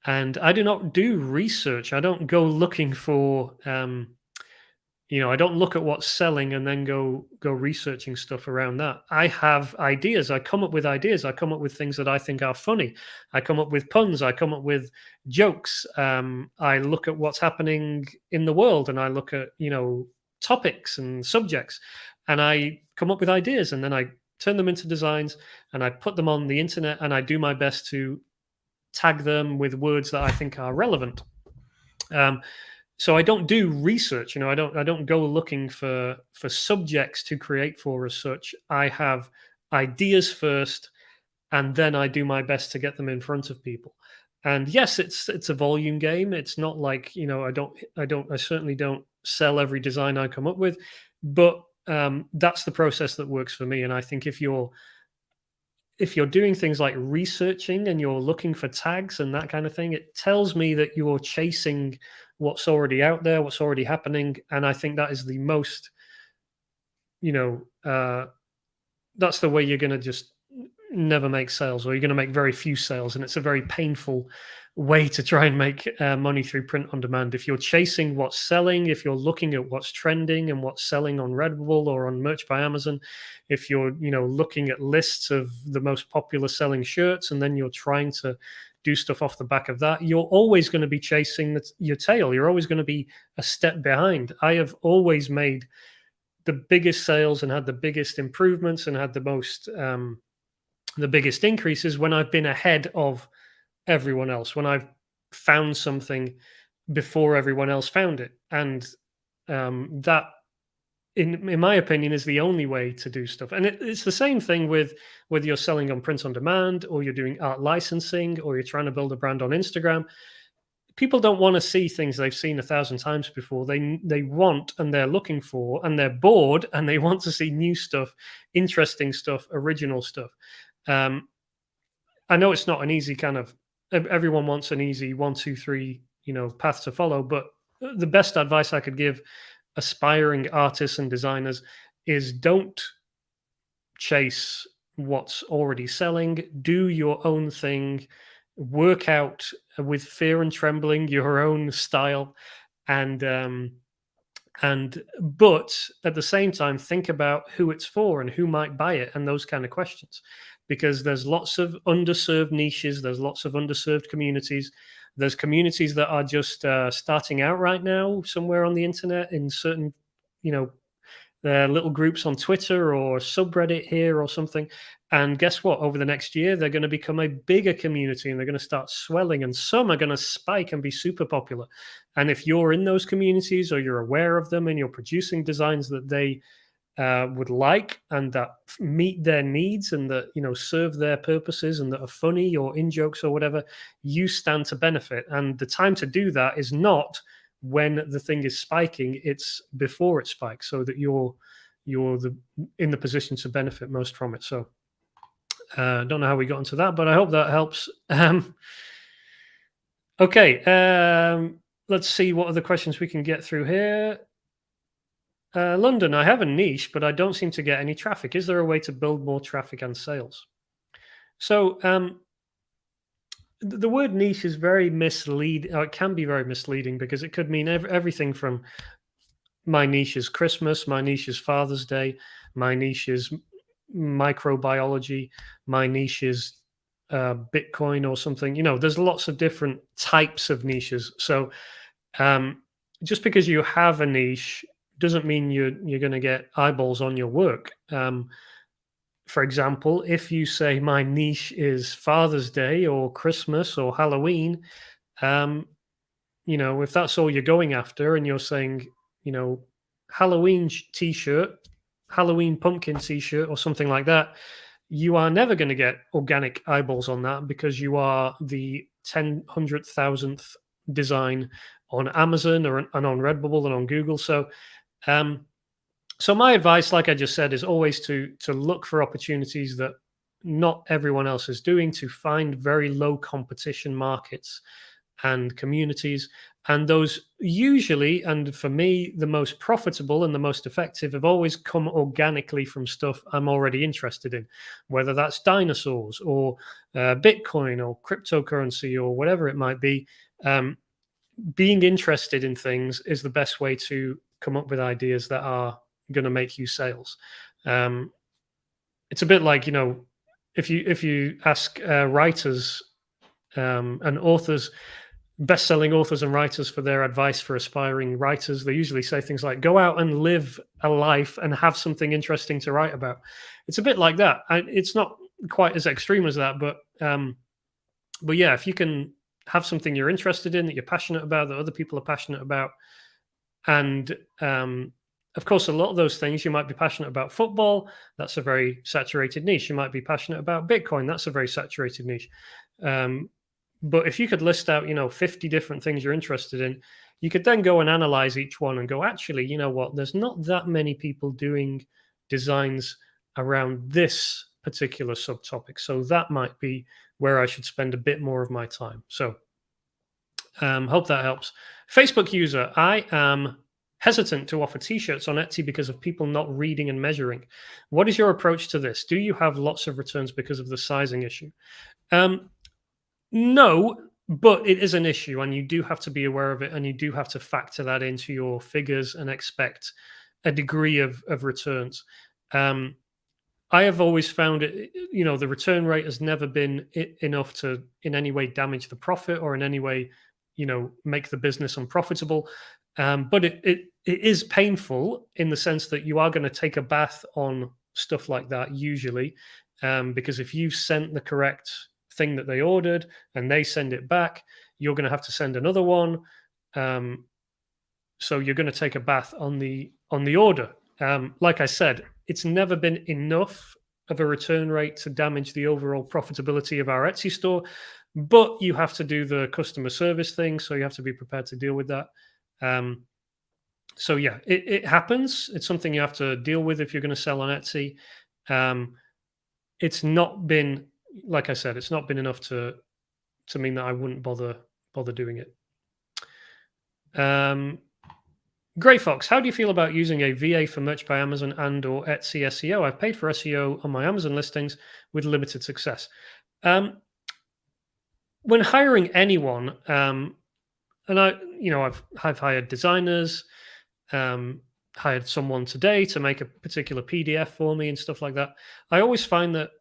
And I do not do research. I don't go looking for, I don't look at what's selling and then go researching stuff around that. I have ideas. I come up with ideas. I come up with things that I think are funny. I come up with puns. I come up with jokes. I look at what's happening in the world, and I look at, topics and subjects, and I come up with ideas, and then I turn them into designs, and I put them on the internet, and I do my best to tag them with words that I think are relevant. So I don't do research, I don't go looking for subjects to create for as such. I have ideas first, and then I do my best to get them in front of people. And yes, it's a volume game. It's not like, I certainly don't sell every design I come up with, but that's the process that works for me. And I think if you're doing things like researching and you're looking for tags and that kind of thing, it tells me that you're chasing what's already out there, what's already happening. And I think that is the most, you know, that's the way you're going to just never make sales, or you're going to make very few sales. And it's a very painful way to try and make money through print on demand. If you're chasing what's selling, if you're looking at what's trending and what's selling on Redbubble or on Merch by Amazon, if you're looking at lists of the most popular selling shirts, and then you're trying to do stuff off the back of that, you're always going to be chasing your tail. You're always going to be a step behind. I have always made the biggest sales and had the biggest improvements and had the biggest increases when I've been ahead of everyone else, when I've found something before everyone else found it. And that, in my opinion, is the only way to do stuff. And it's the same thing with whether you're selling on print on demand, or you're doing art licensing, or you're trying to build a brand on Instagram. People don't want to see things they've seen 1,000 times before. They want, and they're looking for, and they're bored, and they want to see new stuff, interesting stuff, original stuff. I know it's not an easy kind of, everyone wants an easy 1, 2, 3, path to follow, but the best advice I could give aspiring artists and designers is don't chase what's already selling. Do your own thing. Work out with fear and trembling your own style, and but at the same time think about who it's for and who might buy it, and those kind of questions, because there's lots of underserved niches, there's lots of underserved communities, there's communities that are just starting out right now somewhere on the internet in certain little groups on Twitter or subreddit here or something. And guess what? Over the next year, they're going to become a bigger community, and they're going to start swelling, and some are going to spike and be super popular. And if you're in those communities, or you're aware of them, and you're producing designs that they would like, and that meet their needs, and that serve their purposes, and that are funny or in jokes or whatever, you stand to benefit. And the time to do that is not when the thing is spiking, it's before it spikes, so that you're in the position to benefit most from it. So I don't know how we got into that, but I hope that helps. Okay, let's see what other questions we can get through here. London, I have a niche, but I don't seem to get any traffic. Is there a way to build more traffic and sales? So the word niche is very misleading. It can be very misleading, because it could mean everything from my niche is Christmas, my niche is Father's Day, my niche is microbiology, my niche is Bitcoin or something. There's lots of different types of niches. So just because you have a niche doesn't mean you're going to get eyeballs on your work. For example, if you say my niche is Father's Day or Christmas or Halloween, if that's all you're going after, and you're saying, Halloween t-shirt, Halloween pumpkin t-shirt or something like that, you are never going to get organic eyeballs on that, because you are the 100,000th design on Amazon and on Redbubble and on Google. So so my advice, like I just said, is always to look for opportunities that not everyone else is doing, to find very low competition markets and communities. And those usually, and for me, the most profitable and the most effective, have always come organically from stuff I'm already interested in, whether that's dinosaurs or Bitcoin or cryptocurrency or whatever it might be. Being interested in things is the best way to come up with ideas that are going to make you sales. It's a bit like, if you ask writers and authors, best-selling authors and writers, for their advice for aspiring writers, they usually say things like, go out and live a life and have something interesting to write about. It's a bit like that. It's not quite as extreme as that, but yeah, if you can have something you're interested in, that you're passionate about, that other people are passionate about, and of course, a lot of those things, you might be passionate about football. That's a very saturated niche. You might be passionate about Bitcoin. That's a very saturated niche. Um, but if you could list out, 50 different things you're interested in, you could then go and analyze each one and go, actually, you know what? There's not that many people doing designs around this particular subtopic. So that might be where I should spend a bit more of my time. So hope that helps. Facebook user, I am hesitant to offer t-shirts on Etsy because of people not reading and measuring. What is your approach to this? Do you have lots of returns because of the sizing issue? No, but it is an issue, and you do have to be aware of it, and you do have to factor that into your figures and expect a degree of returns. I have always found it, the return rate has never been enough to in any way damage the profit or in any way, make the business unprofitable. But it is painful in the sense that you are going to take a bath on stuff like that usually, because if you've sent the correct thing that they ordered and they send it back, you're going to have to send another one. So you're going to take a bath on the order. Like I said, it's never been enough of a return rate to damage the overall profitability of our Etsy store, but you have to do the customer service thing, so you have to be prepared to deal with that. So yeah, it happens. It's something you have to deal with if you're going to sell on Etsy. It's not been, like I said, it's not been enough to mean that I wouldn't bother doing it. Grey Fox, how do you feel about using a VA for Merch by Amazon and or Etsy SEO? I've paid for SEO on my Amazon listings with limited success. When hiring anyone, and I've hired designers, hired someone today to make a particular PDF for me and stuff like that. I always find that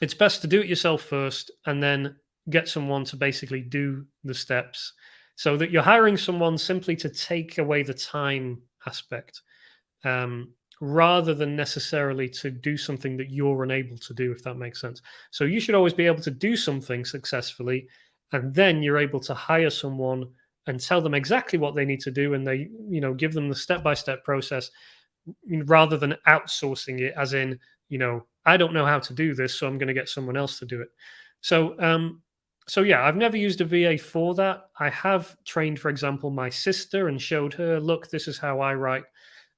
it's best to do it yourself first and then get someone to basically do the steps, so that you're hiring someone simply to take away the time aspect, rather than necessarily to do something that you're unable to do, if that makes sense. So you should always be able to do something successfully, and then you're able to hire someone and tell them exactly what they need to do, and they, give them the step-by-step process, rather than outsourcing it, as in, I don't know how to do this, so I'm going to get someone else to do it. So yeah, I've never used a VA for that. I have trained, for example, my sister and showed her, look, this is how I write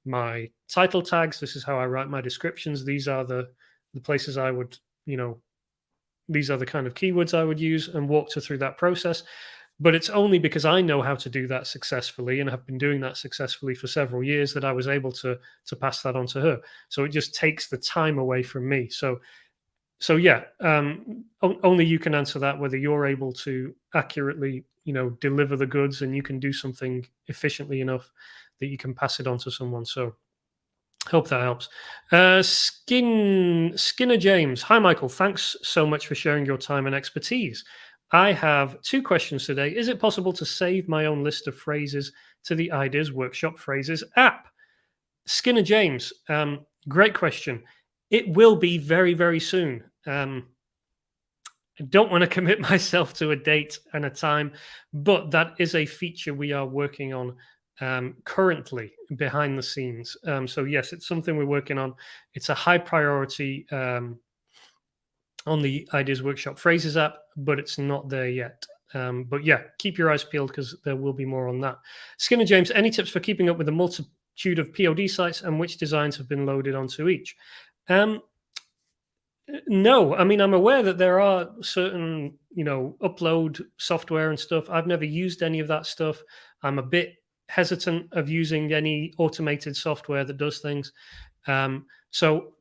my title tags. This is how I write my descriptions. These are the places I would, these are the kind of keywords I would use, and walked her through that process. But it's only because I know how to do that successfully and have been doing that successfully for several years that I was able to pass that on to her. So it just takes the time away from me. So yeah, only you can answer that, whether you're able to accurately, deliver the goods and you can do something efficiently enough that you can pass it on to someone. So hope that helps. Skinner James. Hi, Michael. Thanks so much for sharing your time and expertise. I have 2 questions today. Is it possible to save my own list of phrases to the Ideas Workshop Phrases app? Skinner James, great question. It will be very, very soon. I don't want to commit myself to a date and a time, but that is a feature we are working on currently behind the scenes. So yes, it's something we're working on. It's a high priority on the Ideas Workshop Phrases app, but it's not there yet. But yeah, keep your eyes peeled because there will be more on that. Skinner James, any tips for keeping up with the multitude of POD sites and which designs have been loaded onto each? No, I mean, I'm aware that there are certain, upload software and stuff. I've never used any of that stuff. I'm a bit hesitant of using any automated software that does things. So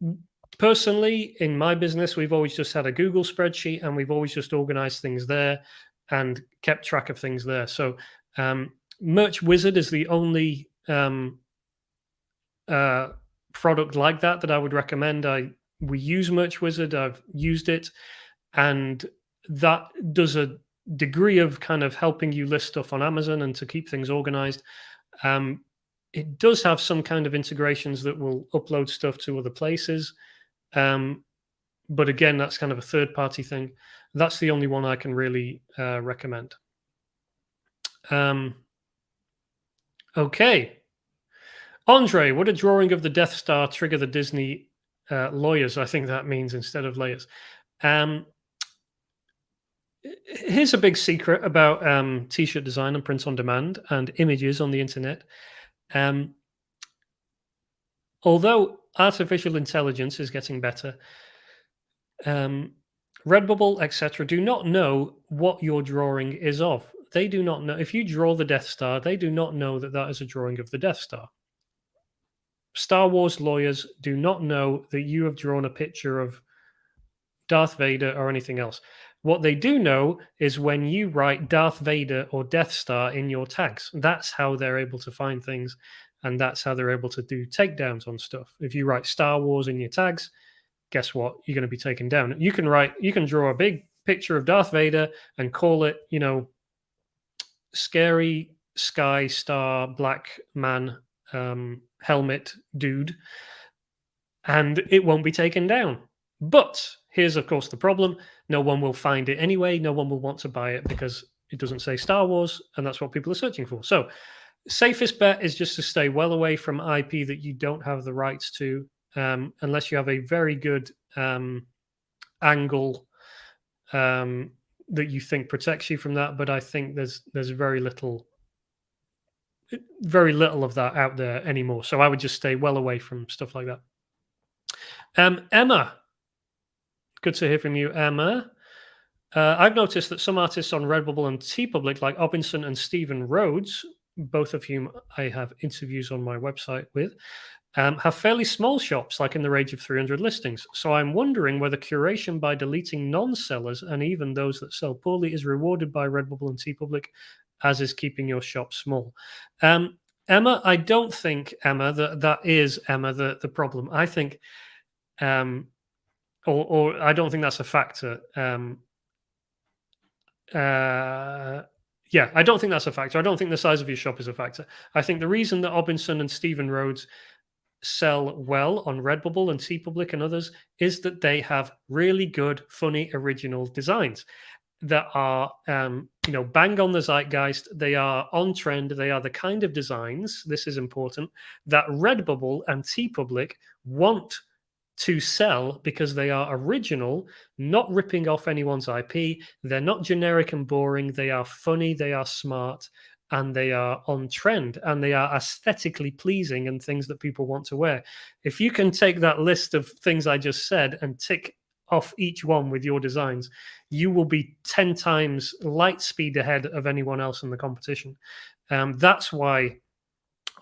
personally, in my business, we've always just had a Google spreadsheet and we've always just organized things there and kept track of things there. So Merch Wizard is the only product like that I would recommend. We use Merch Wizard. I've used it, and that does a degree of kind of helping you list stuff on Amazon and to keep things organized. It does have some kind of integrations that will upload stuff to other places. But again, that's kind of a third-party thing. That's the only one I can really recommend. Okay. Andre, would a drawing of the Death Star trigger the Disney lawyers? I think that means instead of layers. Here's a big secret about t-shirt design and print on demand and images on the internet. Although artificial intelligence is getting better, Redbubble, etc., do not know what your drawing is of. They do not know. If you draw the Death Star, they do not know that that is a drawing of the Death Star. Star Wars lawyers do not know that you have drawn a picture of Darth Vader or anything else. What they do know is when you write Darth Vader or Death Star in your tags. That's how they're able to find things, and that's how they're able to do takedowns on stuff. If you write Star Wars in your tags, guess what? You're going to be taken down. You can draw a big picture of Darth Vader and call it, scary sky star black man helmet dude, and it won't be taken down. But here's, of course, the problem. No one will find it anyway. No one will want to buy it because it doesn't say Star Wars, and that's what people are searching for. So safest bet is just to stay well away from IP that you don't have the rights to, unless you have a very good angle that you think protects you from that. But I think there's very little of that out there anymore. So I would just stay well away from stuff like that. Emma, good to hear from you, Emma. I've noticed that some artists on Redbubble and TeePublic, like Obinson and Stephen Rhodes, both of whom I have interviews on my website with, have fairly small shops, like in the range of 300 listings. So I'm wondering whether curation by deleting non-sellers and even those that sell poorly is rewarded by Redbubble and TeePublic, as is keeping your shop small. Emma, I don't think, Emma, that is, Emma, the problem. I think, or I don't think that's a factor. Yeah, I don't think that's a factor. I don't think the size of your shop is a factor. I think the reason that Obinson and Stephen Rhodes sell well on Redbubble and TeePublic and others is that they have really good, funny, original designs that are, bang on the zeitgeist. They are on trend. They are the kind of designs, this is important, that Redbubble and TeePublic want to sell because they are original, not ripping off anyone's IP. They're not generic and boring. They are funny, they are smart, and they are on trend, and they are aesthetically pleasing and things that people want to wear. If you can take that list of things I just said and tick off each one with your designs, you will be 10 times light speed ahead of anyone else in the competition. That's why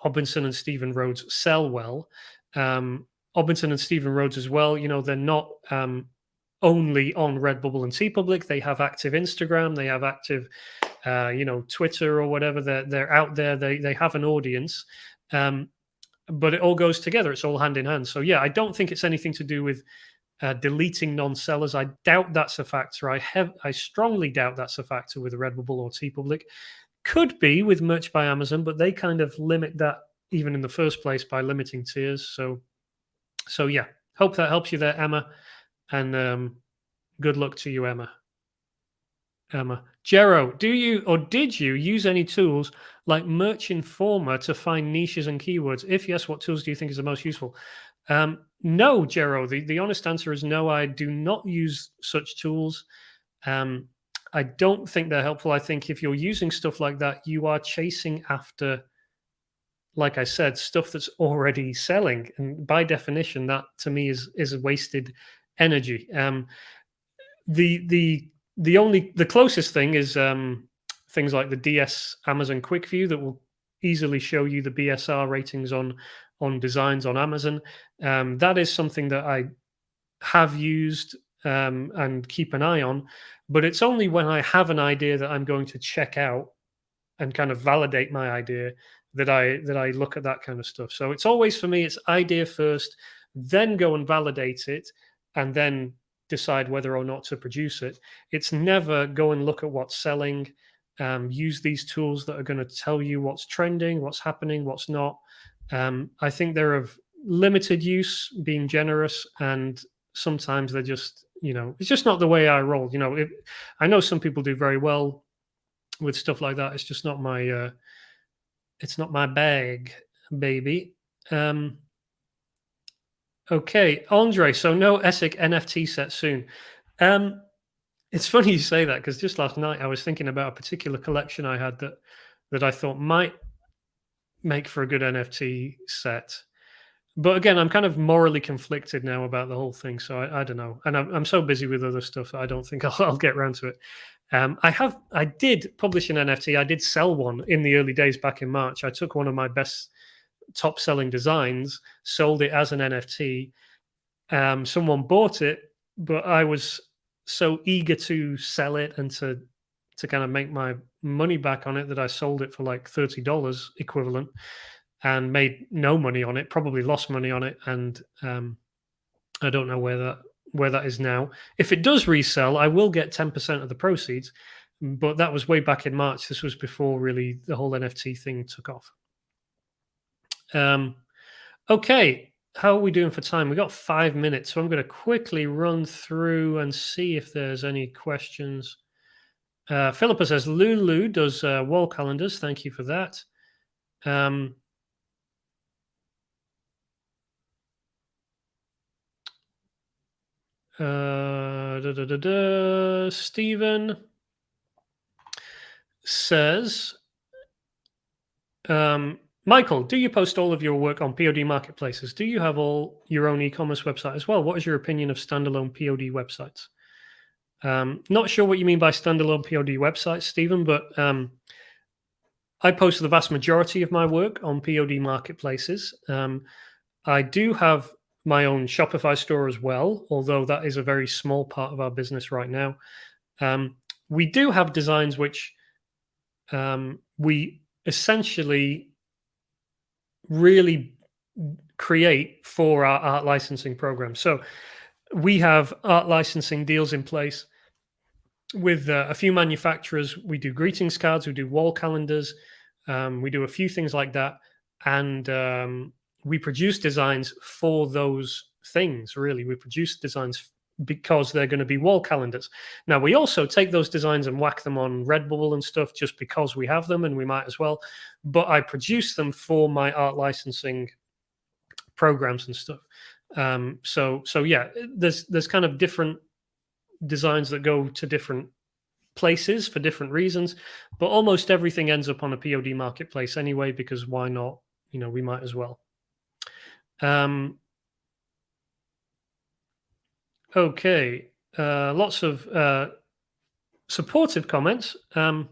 Obinson and Stephen Rhodes sell well. Obinson and Stephen Rhodes as well, they're not only on Redbubble and TeePublic. They have active Instagram, they have active, Twitter or whatever. They're out there. They have an audience, but it all goes together. It's all hand in hand. So yeah, I don't think it's anything to do with deleting non-sellers. I doubt that's a factor. I strongly doubt that's a factor with Redbubble or TeePublic. Could be with merch by Amazon, but they kind of limit that even in the first place by limiting tiers. So yeah, hope that helps you there, Emma, and good luck to you, Emma. Jero, do you or did you use any tools like Merch Informer to find niches and keywords? If yes, what tools do you think is the most useful? No, Jero. The honest answer is no. I do not use such tools. I don't think they're helpful. I think if you're using stuff like that, you are chasing after, like I said, stuff that's already selling, and by definition, that to me is wasted energy. The closest thing is things like the DS Amazon Quick View that will easily show you the BSR ratings on designs on Amazon. That is something that I have used and keep an eye on, but it's only when I have an idea that I'm going to check out and kind of validate my idea that I look at that kind of stuff. So it's always, for me, it's idea first, then go and validate it, and then decide whether or not to produce it. It's never go and look at what's selling, use these tools that are going to tell you what's trending, what's happening, what's not. I think they're of limited use, being generous, and sometimes they're just, it's just not the way I roll. I know some people do very well with stuff like that. It's just not my it's not my bag, baby. Okay, Andre. So no ESIC NFT set soon. It's funny you say that because just last night I was thinking about a particular collection I had that I thought might make for a good NFT set. But again, I'm kind of morally conflicted now about the whole thing, so I don't know. And I'm so busy with other stuff that I don't think I'll get around to it. I did publish an NFT. I did sell one in the early days back in March. I took one of my best top selling designs, sold it as an NFT. Someone bought it, but I was so eager to sell it and to kind of make my money back on it that I sold it for like $30 equivalent and made no money on it, probably lost money on it. And I don't know where that is now. If it does resell, I will get 10% of the proceeds. But that was way back in March. This was before really the whole NFT thing took off. Okay, how are we doing for time? We got 5 minutes, so I'm going to quickly run through and see if there's any questions. Philippa says Lulu does wall calendars. Thank you for that. Stephen says, Michael, do you post all of your work on POD marketplaces? Do you have all your own e-commerce website as well? What is your opinion of standalone POD websites? Not sure what you mean by standalone POD websites, Stephen, but I post the vast majority of my work on POD marketplaces. I do have my own Shopify store as well, although that is a very small part of our business right now. We do have designs which we essentially really create for our art licensing program. So we have art licensing deals in place with a few manufacturers. We do greetings cards, we do wall calendars, we do a few things like that. And we produce designs for those things, really. We produce designs because they're going to be wall calendars. Now, we also take those designs and whack them on Redbubble and stuff just because we have them and we might as well. But I produce them for my art licensing programs and stuff. So yeah, there's kind of different designs that go to different places for different reasons, but almost everything ends up on a POD marketplace anyway, because why not? We might as well. Okay, lots of supportive comments and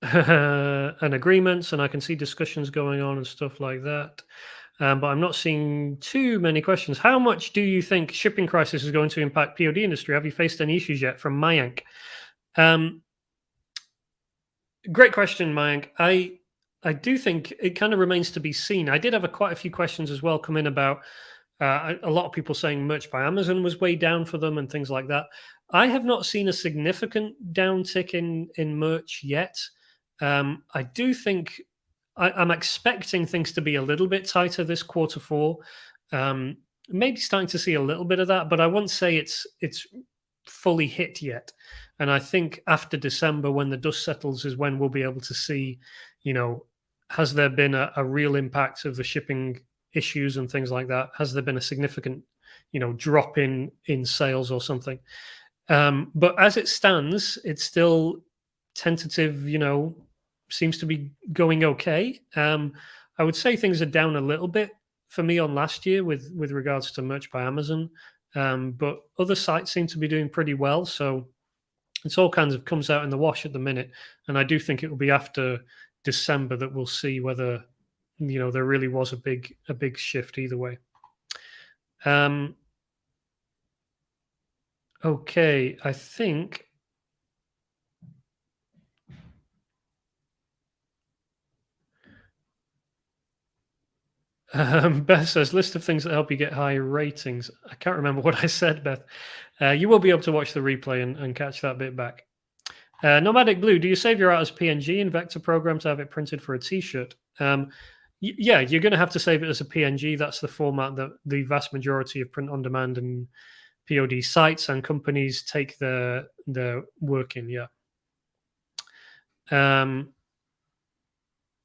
and agreements, and I can see discussions going on and stuff like that. But I'm not seeing too many questions. How much do you think shipping crisis is going to impact POD industry? Have you faced any issues yet? From Mayank. Great question, Mayank. I do think it kind of remains to be seen. I did have quite a few questions as well come in about a lot of people saying merch by Amazon was way down for them and things like that. I have not seen a significant downtick in merch yet. I do think I'm expecting things to be a little bit tighter this Q4. Maybe starting to see a little bit of that, but I won't say it's fully hit yet. And I think after December, when the dust settles, is when we'll be able to see, has there been a real impact of the shipping issues and things like that? Has there been a significant, drop in sales or something? But as it stands, it's still tentative, seems to be going okay. I would say things are down a little bit for me on last year with regards to merch by Amazon. But other sites seem to be doing pretty well. So it's all kinds of comes out in the wash at the minute. And I do think it will be after December that we'll see whether, there really was a big shift either way. Okay, I think Beth says, list of things that help you get high ratings. I can't remember what I said, Beth. You will be able to watch the replay and catch that bit back. Nomadic Blue, do you save your art as PNG in vector program to have it printed for a t-shirt? Yeah, you're going to have to save it as a PNG. That's the format that the vast majority of print on demand and POD sites and companies take their work in. Yeah.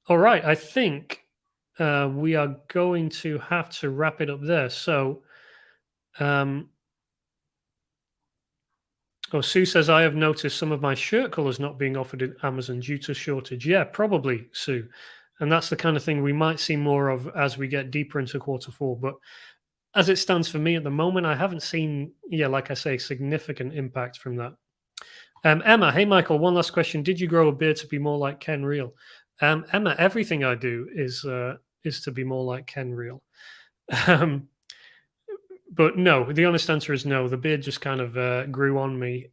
All right, I think we are going to have to wrap it up there. So, um, Sue says, I have noticed some of my shirt colors not being offered in Amazon due to shortage. Yeah, probably, Sue. And that's the kind of thing we might see more of as we get deeper into quarter 4. But as it stands for me at the moment, I haven't seen, like I say, significant impact from that. Emma, hey Michael, one last question. Did you grow a beard to be more like Ken Real? Emma, everything I do is to be more like Ken Real. Um, but no, the honest answer is no. The beard just kind of grew on me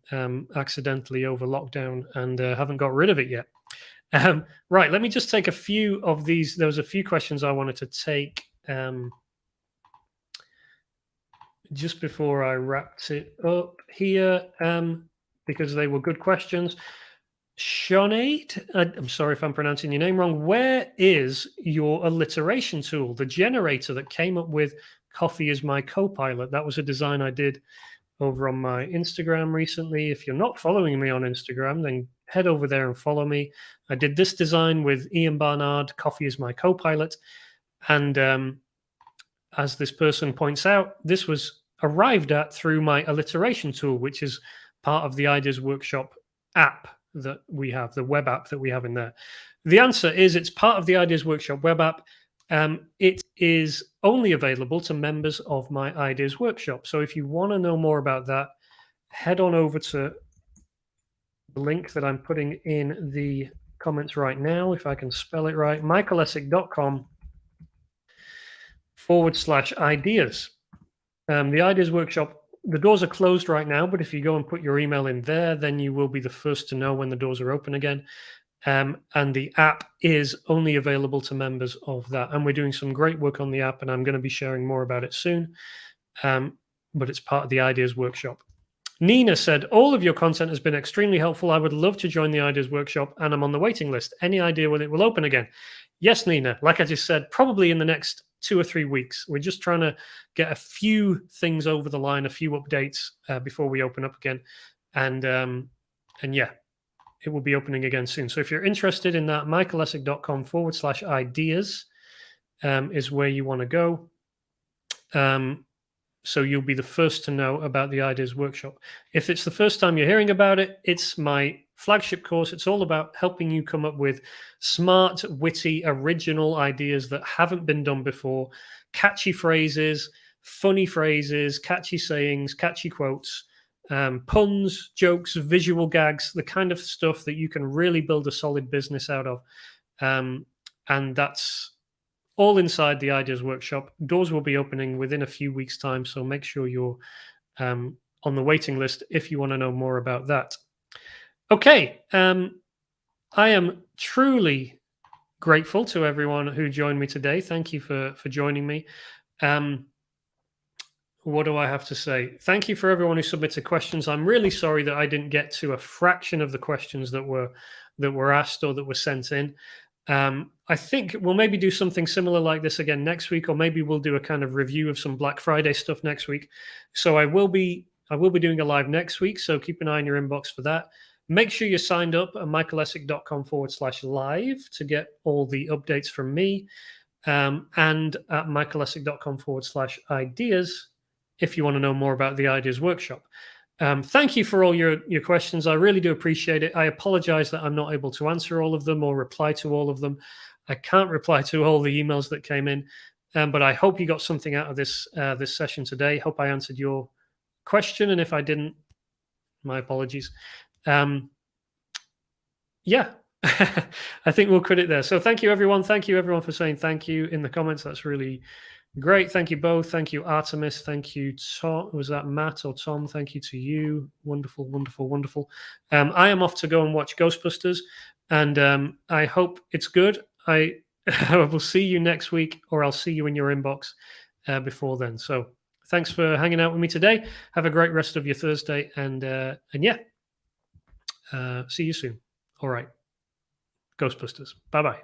accidentally over lockdown, and haven't got rid of it yet. Right, let me just take a few of these. There was a few questions I wanted to take just before I wrapped it up here, because they were good questions. Sinead, I'm sorry if I'm pronouncing your name wrong. Where is your alliteration tool, the generator that came up with "Coffee is my co-pilot"? That was a design I did over on my Instagram recently. If you're not following me on Instagram, then head over there and follow me. I did this design with Ian Barnard, "Coffee is my co-pilot." And as this person points out, this was arrived at through my alliteration tool, which is part of the Ideas Workshop app that we have, the web app that we have in there. The answer is it's part of the Ideas Workshop web app. It is only available to members of my Ideas Workshop. So if you want to know more about that, head on over to the link that I'm putting in the comments right now, if I can spell it right, michaelessic.com/ideas. The Ideas Workshop, the doors are closed right now, but if you go and put your email in there, then you will be the first to know when the doors are open again. And the app is only available to members of that. And we're doing some great work on the app, and I'm going to be sharing more about it soon. But it's part of the Ideas Workshop. Nina said, all of your content has been extremely helpful. I would love to join the Ideas Workshop, and I'm on the waiting list. Any idea when it will open again? Yes, Nina. Like I just said, probably in the next 2 or 3 weeks. We're just trying to get a few things over the line, a few updates before we open up again. And yeah, it will be opening again soon. So if you're interested in that, michaelessic.com/ideas is where you want to go. So you'll be the first to know about the Ideas Workshop. If it's the first time you're hearing about it, it's my flagship course. It's all about helping you come up with smart, witty, original ideas that haven't been done before, catchy phrases, funny phrases, catchy sayings, catchy quotes, puns, jokes, visual gags, the kind of stuff that you can really build a solid business out of. And that's all inside the Ideas Workshop. Doors will be opening within a few weeks' time, so make sure you're on the waiting list if you want to know more about that. Okay, I am truly grateful to everyone who joined me today. Thank you for joining me. What do I have to say? Thank you for everyone who submitted questions. I'm really sorry that I didn't get to a fraction of the questions that were asked or that were sent in. I think we'll maybe do something similar like this again next week, or maybe we'll do a kind of review of some Black Friday stuff next week. So I will be doing a live next week, so keep an eye on your inbox for that. Make sure you're signed up at michaelessic.com/live to get all the updates from me, and at michaelessic.com/ideas if you want to know more about the Ideas Workshop. Thank you for all your questions. I really do appreciate it. I apologize that I'm not able to answer all of them or reply to all of them. I can't reply to all the emails that came in, but I hope you got something out of this session today. Hope I answered your question, and if I didn't, my apologies. Yeah, I think we'll quit it there. So thank you, everyone. Thank you, everyone, for saying thank you in the comments. That's really great. Thank you both. Thank you, Artemis. Thank you, Tom. Was that Matt or Tom? Thank you to you. Wonderful, wonderful, wonderful. I am off to go and watch Ghostbusters, and I hope it's good. I will see you next week, or I'll see you in your inbox before then. So thanks for hanging out with me today. Have a great rest of your Thursday, and yeah, see you soon. All right. Ghostbusters. Bye-bye.